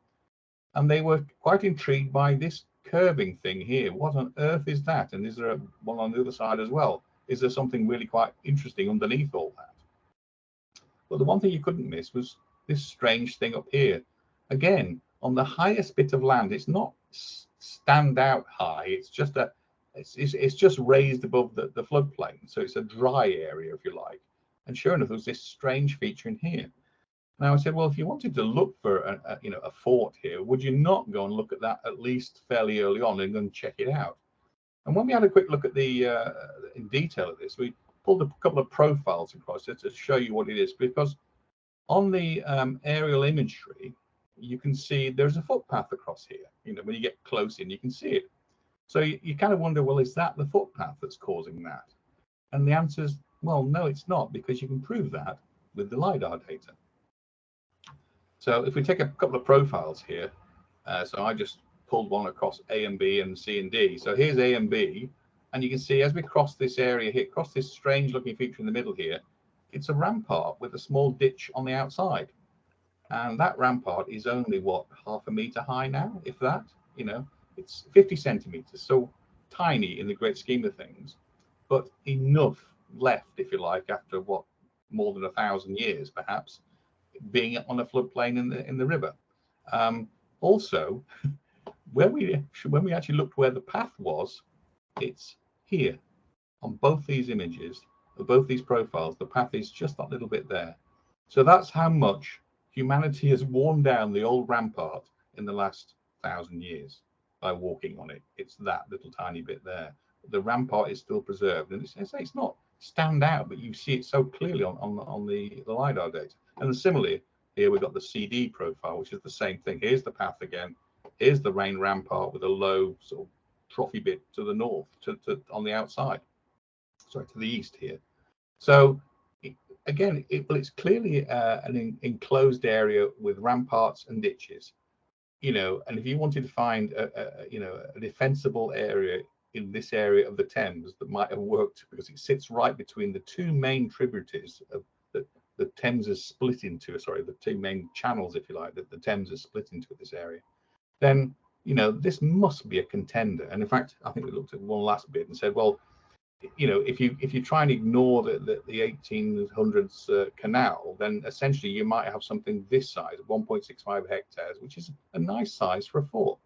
And they were quite intrigued by this curving thing here. What on earth is that? And is there one on the other side as well? Is there something really quite interesting underneath all that? But the one thing you couldn't miss was this strange thing up here. Again, on the highest bit of land, it's not stand out high. It's just it's just raised above the floodplain. So it's a dry area, if you like. And sure enough, there was this strange feature in here. Now I said, well, if you wanted to look for a fort here, would you not go and look at that at least fairly early on and go and check it out? And when we had a quick look at the in detail of this, we pulled a couple of profiles across it to show you what it is, because on the aerial imagery, you can see there's a footpath across here. You know, when you get close in, you can see it. So you kind of wonder, well, is that the footpath that's causing that? And the answer is, well, no, it's not, because you can prove that with the LIDAR data. So if we take a couple of profiles here, so I just pulled one across A and B and C and D. So here's A and B, and you can see as we cross this area here, cross this strange looking feature in the middle here, it's a rampart with a small ditch on the outside. And that rampart is only, what, half a meter high now, if that, you know, it's 50 centimeters, so tiny in the great scheme of things, but enough left, if you like, after what, more than 1,000 years, perhaps, being on a floodplain in the river. Also, when we actually looked where the path was, it's here on both these images, or both these profiles. The path is just that little bit there. So that's how much humanity has worn down the old rampart in the last 1,000 years by walking on it. It's that little tiny bit there. The rampart is still preserved, and it's not stand out, but you see it so clearly on the LIDAR data. And similarly, here we've got the CD profile, which is the same thing. Here's the path again. Here's the rain rampart with a low sort of trophy bit to the north, on the outside. Sorry, to the east here. So again, it's clearly an enclosed area with ramparts and ditches. You know, and if you wanted to find a defensible area in this area of the Thames that might have worked, because it sits right between the two main tributaries of the Thames is split into, sorry, the two main channels, if you like, that the Thames is split into this area, then, you know, this must be a contender. And in fact, I think we looked at one last bit and said, well, you know, if you try and ignore the 1800s canal, then essentially you might have something this size, 1.65 hectares, which is a nice size for a fort.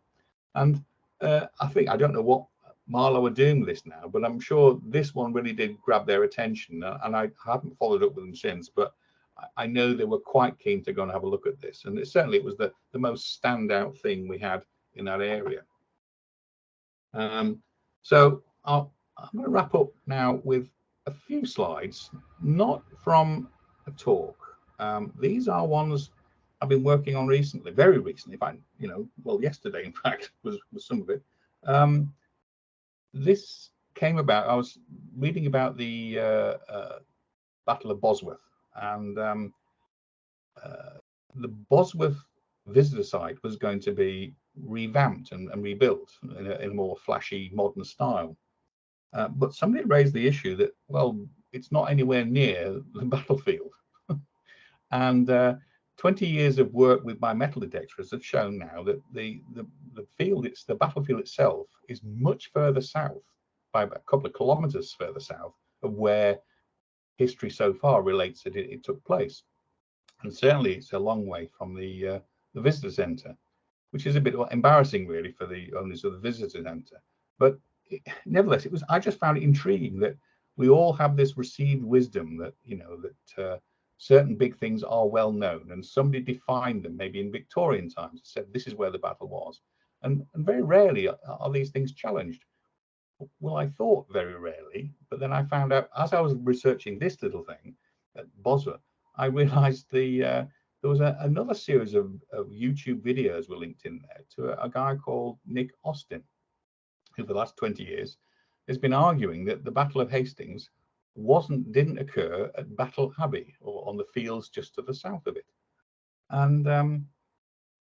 And I think, I don't know what Marlow are doing with this now, but I'm sure this one really did grab their attention, and I haven't followed up with them since, but I know they were quite keen to go and have a look at this, and it was the most standout thing we had in that area. So I'm going to wrap up now with a few slides, not from a talk. These are ones I've been working on recently, very recently. In fact, you know, well, yesterday, in fact, was some of it. This came about, I was reading about the Battle of Bosworth, and the Bosworth visitor site was going to be revamped and rebuilt in a more flashy, modern style. But somebody raised the issue that, well, it's not anywhere near the battlefield. And 20 years of work with my metal detectors have shown now that the battlefield itself is much further south, by a couple of kilometers further south of where history so far relates that it took place. And certainly it's a long way from the visitor center, which is a bit embarrassing really for the owners of the visitor center. But nevertheless, I just found it intriguing that we all have this received wisdom that, you know, that certain big things are well known, and somebody defined them maybe in Victorian times and said this is where the battle was, and very rarely are these things challenged. Well, I thought very rarely, but then I found out as I was researching this little thing at Bosworth, I realized there was another series of YouTube videos were linked in there to a guy called Nick Austin, who for the last 20 years has been arguing that the Battle of Hastings didn't occur at Battle Abbey or on the fields just to the south of it. And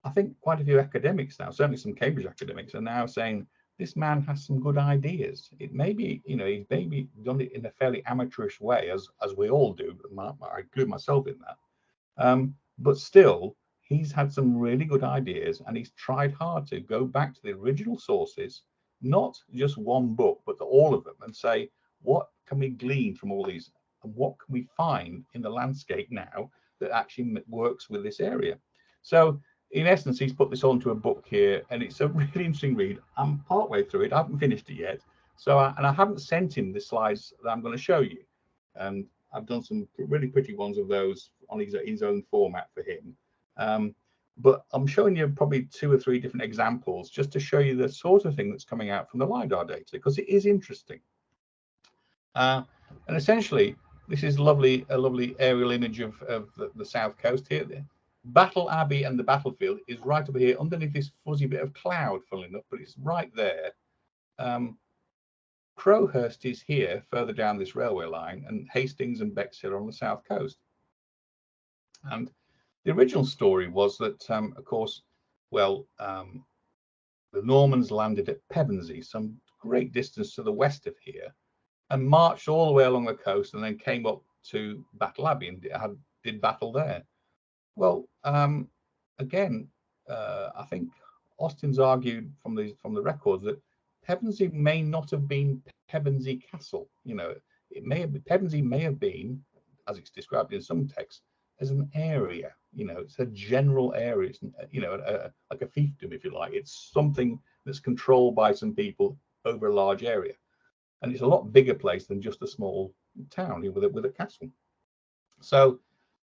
I think quite a few academics now, certainly some Cambridge academics, are now saying this man has some good ideas. It may be, you know, he's maybe done it in a fairly amateurish way, as we all do. I include myself in that. But still, he's had some really good ideas, and he's tried hard to go back to the original sources, not just one book, but all of them, and say, what can we glean from all these, and what can we find in the landscape now that actually works with this area? So in essence, he's put this onto a book here, and it's a really interesting read. I'm partway through it. I haven't finished it yet. So, and I haven't sent him the slides that I'm going to show you. And I've done some really pretty ones of those on his own format for him. But I'm showing you probably 2 or 3 different examples just to show you the sort of thing that's coming out from the LIDAR data, because it is interesting. And essentially, this is a lovely aerial image of the south coast here. Battle Abbey and the battlefield is right up here underneath this fuzzy bit of cloud, funnily enough, but it's right there. Crowhurst is here, further down this railway line, and Hastings and Bexhill are on the south coast. And the original story was that, of course, well, the Normans landed at Pevensey, some great distance to the west of here, and marched all the way along the coast, and then came up to Battle Abbey and did battle there. Well, again, I think Austin's argued from the records that Pevensey may not have been Pevensey Castle. You know, Pevensey may have been, as it's described in some texts, as an area. You know, it's a general area. It's, you know, like a fiefdom, if you like. It's something that's controlled by some people over a large area, and it's a lot bigger place than just a small town with a castle. So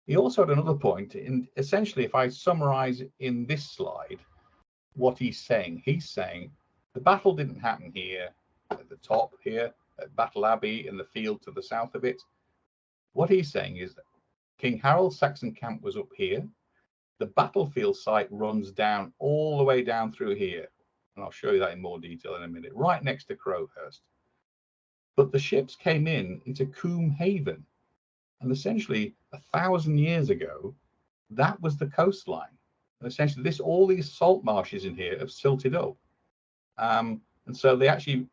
he also had another point, in essentially, if I summarize in this slide what he's saying the battle didn't happen here at the top here at Battle Abbey in the field to the south of it. What he's saying is that King Harold's Saxon camp was up here. The battlefield site runs down all the way down through here, and I'll show you that in more detail in a minute, right next to Crowhurst. But the ships came into Combe Haven, and essentially 1,000 years ago, that was the coastline. And essentially, all these salt marshes in here have silted up, and so they actually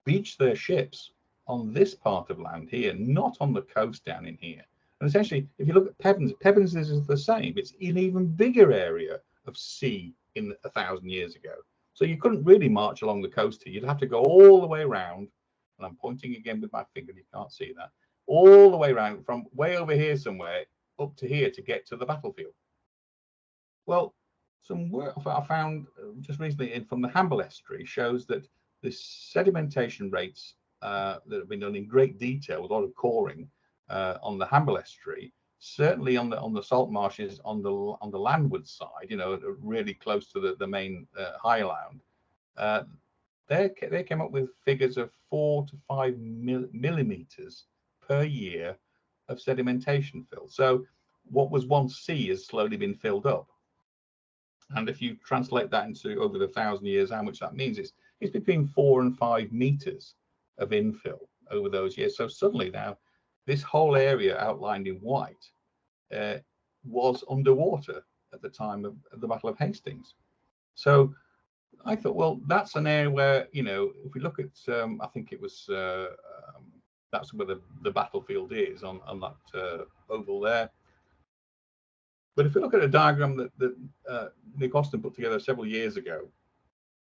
beached their ships on this part of land here, not on the coast down in here. And essentially, if you look at Pevensey is the same. It's an even bigger area of sea in 1,000 years ago. So you couldn't really march along the coast here. You'd have to go all the way around. And I'm pointing again with my finger. You can't see that. All the way around from way over here somewhere up to here to get to the battlefield. Well, some work I found just recently from the Hamble Estuary shows that the sedimentation rates that have been done in great detail with a lot of coring on the Hamble Estuary, certainly on the salt marshes on the landward side, you know, really close to the main highland. They came up with figures of 4 to 5 millimeters per year of sedimentation fill. So what was once sea has slowly been filled up. And if you translate that into over the 1,000 years, how much that means, it's between 4 and 5 meters of infill over those years. So suddenly now, this whole area outlined in white was underwater at the time of the Battle of Hastings. So I thought, well, that's an area where, you know, if we look at, I think it was, that's where the battlefield is on that oval there. But if we look at a diagram that Nick Austin put together several years ago,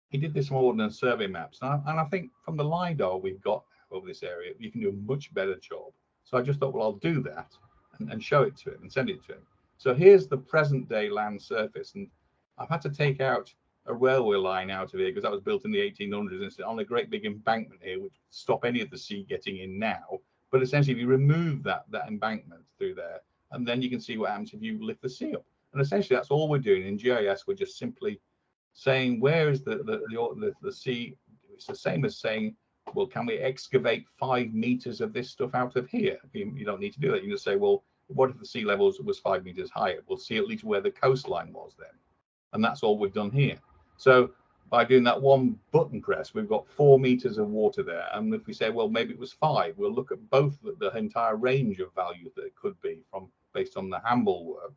he did this from Ordnance Survey maps. And I think from the LIDAR we've got over this area, you can do a much better job. So I just thought, well, I'll do that and show it to him and send it to him. So here's the present day land surface. And I've had to take out a railway line out of here because that was built in the 1800s and it's on a great big embankment here, which would stop any of the sea getting in now. But essentially, if you remove that embankment through there, and then you can see what happens if you lift the sea up. And essentially, that's all we're doing in GIS. We're just simply saying, where is the sea? It's the same as saying, well, can we excavate 5 meters of this stuff out of here? You don't need to do that. You just say, well, what if the sea level was 5 meters higher? We'll see at least where the coastline was then. And that's all we've done here. So by doing that one button press, we've got 4 meters of water there. And if we say, well, maybe it was 5, we'll look at both the entire range of value that it could be from based on the Hamble work.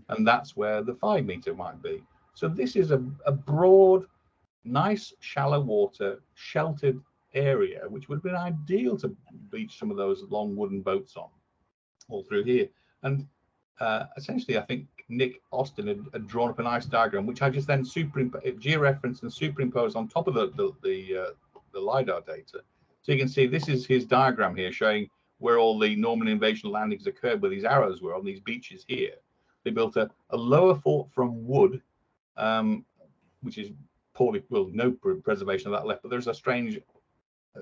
And that's where the 5 meter might be. So this is a broad, nice, shallow water, sheltered area, which would have been ideal to beach some of those long wooden boats on, all through here. And essentially, I think Nick Austin had drawn up a nice diagram, which I just then georeferenced and superimposed on top of the LIDAR data. So you can see this is his diagram here showing where all the Norman invasion landings occurred, where these arrows were on these beaches here. They built a lower fort from wood, which is poorly, well, no preservation of that left, but there's a strange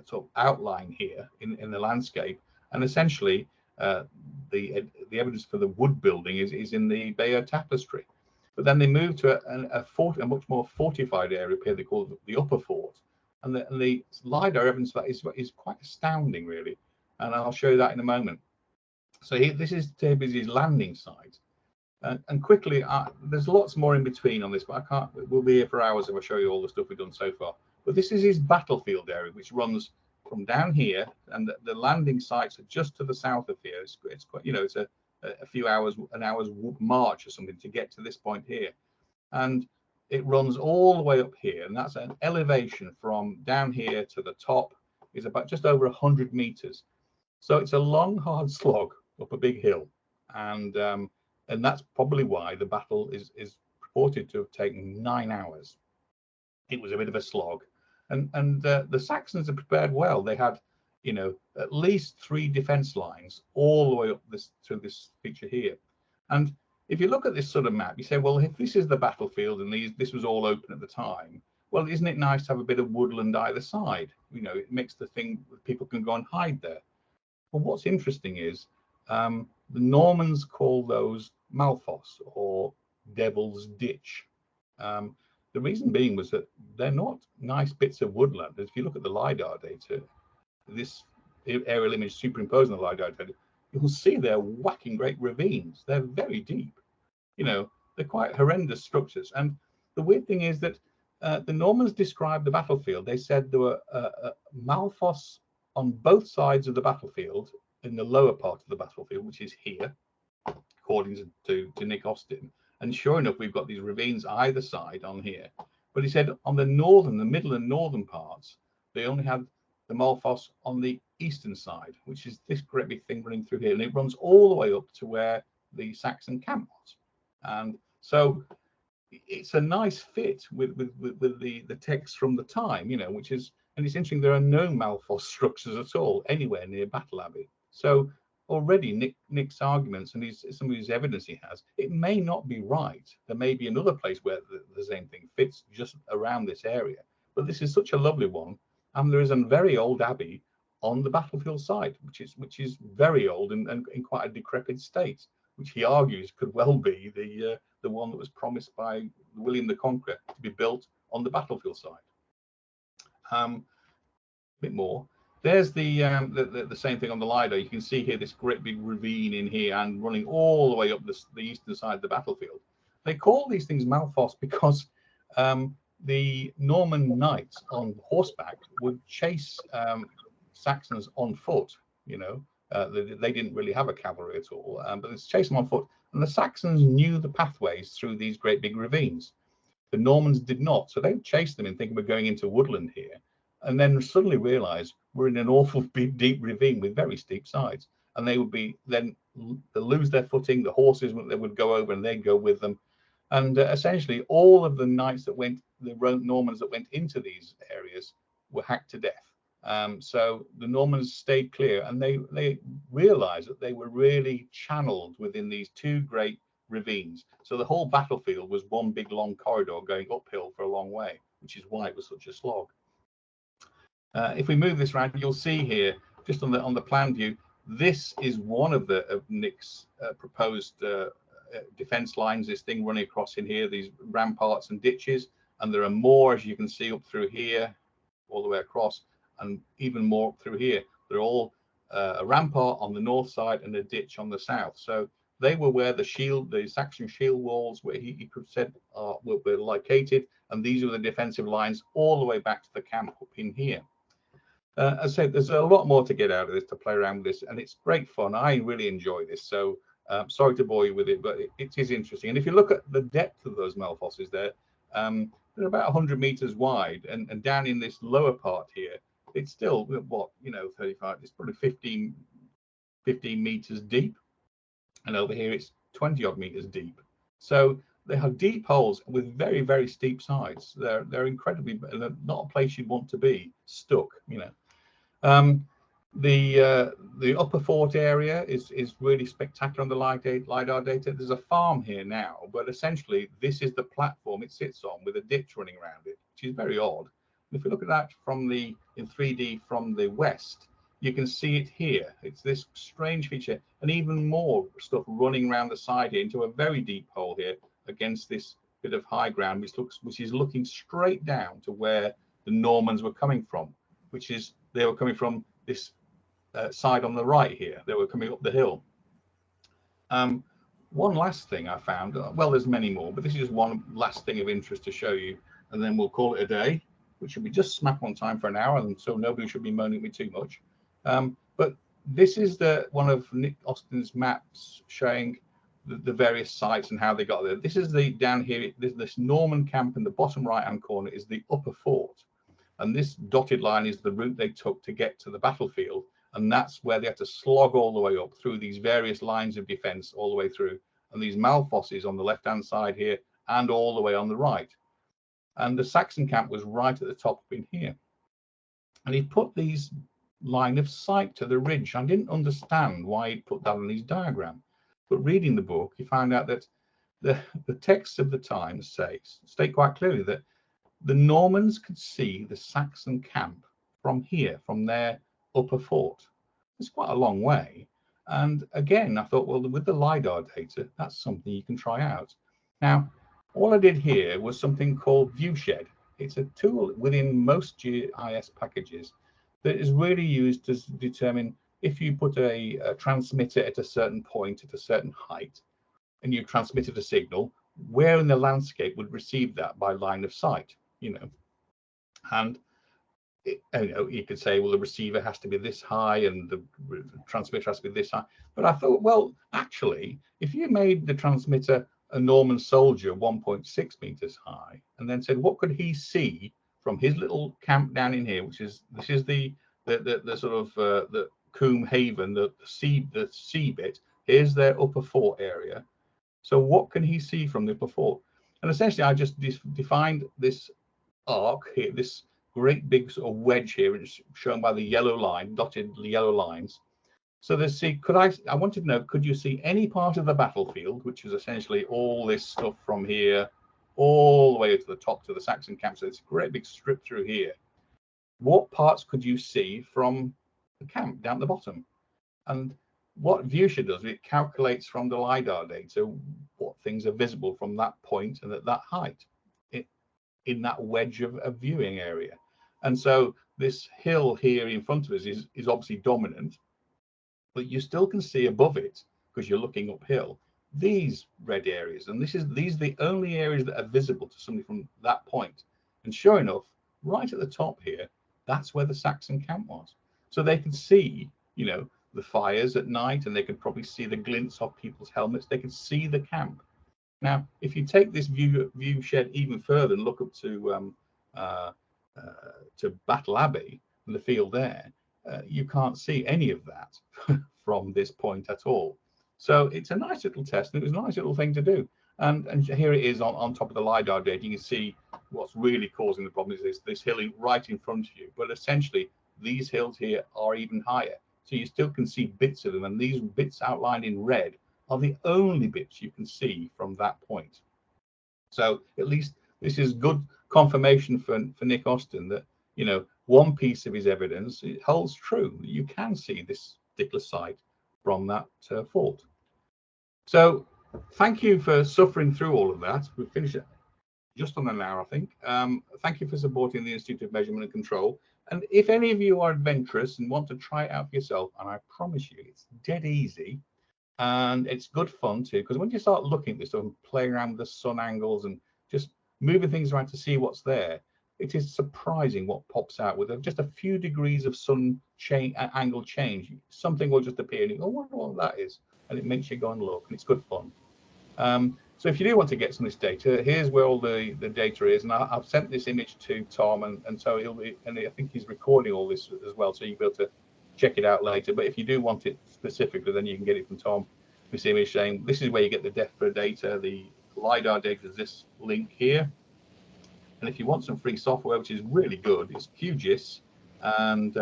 sort of outline here in the landscape. And essentially, the evidence for the wood building is in the Bayeux Tapestry. But then they moved to a much more fortified area here they call the Upper Fort. And the LIDAR evidence for that is quite astounding, really. And I'll show you that in a moment. So this is his landing site. And quickly, there's lots more in between on this, but I can't, we'll be here for hours if I show you all the stuff we've done so far. But this is his battlefield area, which runs from down here, and the landing sites are just to the south of here. It's quite, you know, it's a few hours, an hour's march or something to get to this point here. And it runs all the way up here, and that's an elevation from down here to the top is about just over 100 meters. So it's a long, hard slog up a big hill. And that's probably why the battle is reported to have taken 9 hours. It was a bit of a slog. And the Saxons had prepared well. They had, you know, at least 3 defense lines all the way up to this feature here. And if you look at this sort of map, you say, well, if this is the battlefield and this was all open at the time, well, isn't it nice to have a bit of woodland either side? You know, it makes the thing people can go and hide there. Well, what's interesting is the Normans call those Malphos, or Devil's Ditch. The reason being was that they're not nice bits of woodland. If you look at the LIDAR data, this aerial image superimposed on the LIDAR data, you'll see they're whacking great ravines. They're very deep. You know, they're quite horrendous structures. And the weird thing is that the Normans described the battlefield. They said there were Malphos on both sides of the battlefield, in the lower part of the battlefield, which is here, according to Nick Austin. And sure enough, we've got these ravines either side on here. But he said on the middle and northern parts, they only had the Malphos on the eastern side, which is this great big thing running through here. And it runs all the way up to where the Saxon camp was. And so it's a nice fit with the text from the time, you know, which is, and it's interesting, there are no Malphos structures at all anywhere near Battle Abbey. So already Nick's arguments and some of his evidence he has, it may not be right. There may be another place where the same thing fits just around this area. But this is such a lovely one. And there is a very old abbey on the battlefield site, which is very old and in quite a decrepit state, which he argues could well be the one that was promised by William the Conqueror to be built on the battlefield site. A bit more. There's the same thing on the LIDAR. You can see here this great big ravine in here and running all the way up the eastern side of the battlefield. They call these things Malphos because the Norman knights on horseback would chase Saxons on foot. You know, they didn't really have a cavalry at all, but it's chase them on foot. And the Saxons knew the pathways through these great big ravines. The Normans did not, so they would chase them and think we're going into woodland here, and then suddenly realize we're in an awful big, deep ravine with very steep sides. And they would be then lose their footing. The horses they would go over, and they'd go with them. And essentially, all of the knights that went, the Normans that went into these areas, were hacked to death. So the Normans stayed clear, and they realized that they were really channeled within these 2 great ravines. So the whole battlefield was one big long corridor going uphill for a long way, which is why it was such a slog. If we move this around, you'll see here, just on the plan view, this is one of Nick's proposed defense lines, this thing running across in here, these ramparts and ditches, and there are more, as you can see, up through here, all the way across, and even more up through here. They're all a rampart on the north side and a ditch on the south. So they were where the Saxon shield walls, where he said were located, and these were the defensive lines all the way back to the camp up in here. As I said, there's a lot more to get out of this, to play around with this, and it's great fun. I really enjoy this. So sorry to bore you with it, but it is interesting. And if you look at the depth of those Melfosses there, they're about 100 meters wide, and down in this lower part here, it's still, what, 35, it's probably 15 meters deep. And over here, it's 20 odd meters deep. So they have deep holes with very, very steep sides. They're incredibly, not a place you'd want to be stuck, The upper fort area is really spectacular on the LIDAR data. There's a farm here now, but essentially this is the platform it sits on with a ditch running around it, which is very odd. If you look at that in 3D from the west, you can see it here. It's this strange feature, and even more stuff running around the side here into a very deep hole here against this bit of high ground, which is looking straight down to where the Normans were coming from, they were coming from this side on the right here. They were coming up the hill. One last thing I found, well, there's many more, but this is just one last thing of interest to show you, and then we'll call it a day, which should be just smack on time for an hour, and so nobody should be moaning at me too much. But this is one of Nick Austin's maps showing the various sites and how they got there. This is down here, this Norman camp in the bottom right-hand corner is the upper fort. And this dotted line is the route they took to get to the battlefield. And that's where they had to slog all the way up through these various lines of defense all the way through. And these Malfosses on the left-hand side here and all the way on the right. And the Saxon camp was right at the top in here. And he put these line of sight to the ridge. I didn't understand why he'd put that on his diagram. But reading the book, he found out that the texts of the times state quite clearly that the Normans could see the Saxon camp from here, from their upper fort. It's quite a long way. And again, I thought, well, with the LIDAR data, that's something you can try out. Now, all I did here was something called ViewShed. It's a tool within most GIS packages that is really used to determine if you put a transmitter at a certain point, at a certain height, and you transmitted a signal, where in the landscape would receive that by line of sight, and you could say, well, the receiver has to be this high and the transmitter has to be this high. But I thought, well, actually, if you made the transmitter a Norman soldier 1.6 meters high, and then said, what could he see from his little camp down in here, this is the sort of the Coombe Haven, the sea bit. Here's their upper fort area. So what can he see from the upper fort? And essentially, I just defined this arc here, this great big sort of wedge here, which is shown by the yellow line, dotted yellow lines. So I wanted to know, could you see any part of the battlefield, which is essentially all this stuff from here, all the way to the top to the Saxon camp? So it's a great big strip through here. What parts could you see from the camp down at the bottom? And what ViewShed does, it calculates from the LIDAR data what things are visible from that point and at that height in that wedge of viewing area. And so this hill here in front of us is obviously dominant, but you still can see above it, because you're looking uphill, these red areas. And these are the only areas that are visible to somebody from that point. And sure enough, right at the top here, that's where the Saxon camp was. So they could see, the fires at night, and they could probably see the glints of people's helmets. They could see the camp. Now, if you take this ViewShed even further and look up to Battle Abbey and the field there, you can't see any of that from this point at all. So it's a nice little test, and it was a nice little thing to do. And here it is on top of the LIDAR data. You can see what's really causing the problem is this hill right in front of you. But essentially, these hills here are even higher. So you still can see bits of them. And these bits outlined in red are the only bits you can see from that point. So at least this is good confirmation for Nick Austin that, one piece of his evidence, it holds true. You can see this particular site from that fort. So thank you for suffering through all of that. We've finished it just on an hour, I think. Thank you for supporting the Institute of Measurement and Control. And if any of you are adventurous and want to try it out for yourself, and I promise you, it's dead easy, and it's good fun too, because when you start looking at this stuff and playing around with the sun angles and just moving things around to see what's there, it is surprising what pops out with just a few degrees of sun angle change. Something will just appear and you go, oh, I wonder what that is, and it makes you go and look, and it's good fun. So if you do want to get some of this data, here's where all the data is, and I've sent this image to Tom, and so he'll be, and I think he's recording all this as well, so you'll be able to check it out later. But if you do want it specifically, then you can get it from Tom. This image saying this is where you get the depth of data. The LIDAR data is this link here, and if you want some free software, which is really good, it's QGIS, and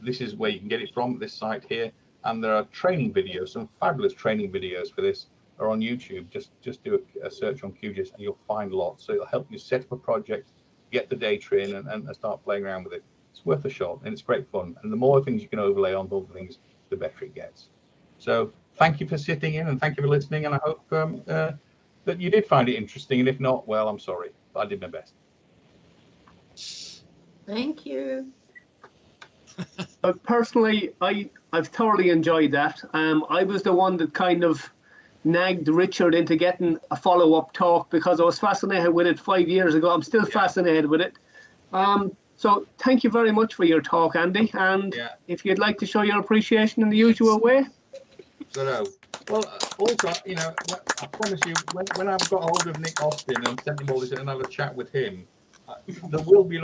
this is where you can get it from, this site here. And there are training videos, some fabulous training videos for this are on YouTube. Just do a search on QGIS and you'll find lots. So it'll help you set up a project, get the data in, and start playing around with it. It's worth a shot, and it's great fun. And the more things you can overlay on all the things, the better it gets. So thank you for sitting in, and thank you for listening. And I hope that you did find it interesting. And if not, well, I'm sorry, but I did my best. Thank you. Personally, I've thoroughly enjoyed that. I was the one that kind of nagged Richard into getting a follow-up talk because I was fascinated with it 5 years ago. I'm still fascinated with it. So thank you very much for your talk, Andy. And if you'd like to show your appreciation in the usual way. So, well, also, you know, I promise you, when I've got hold of Nick Austin and sent him all this and have a chat with him, there will be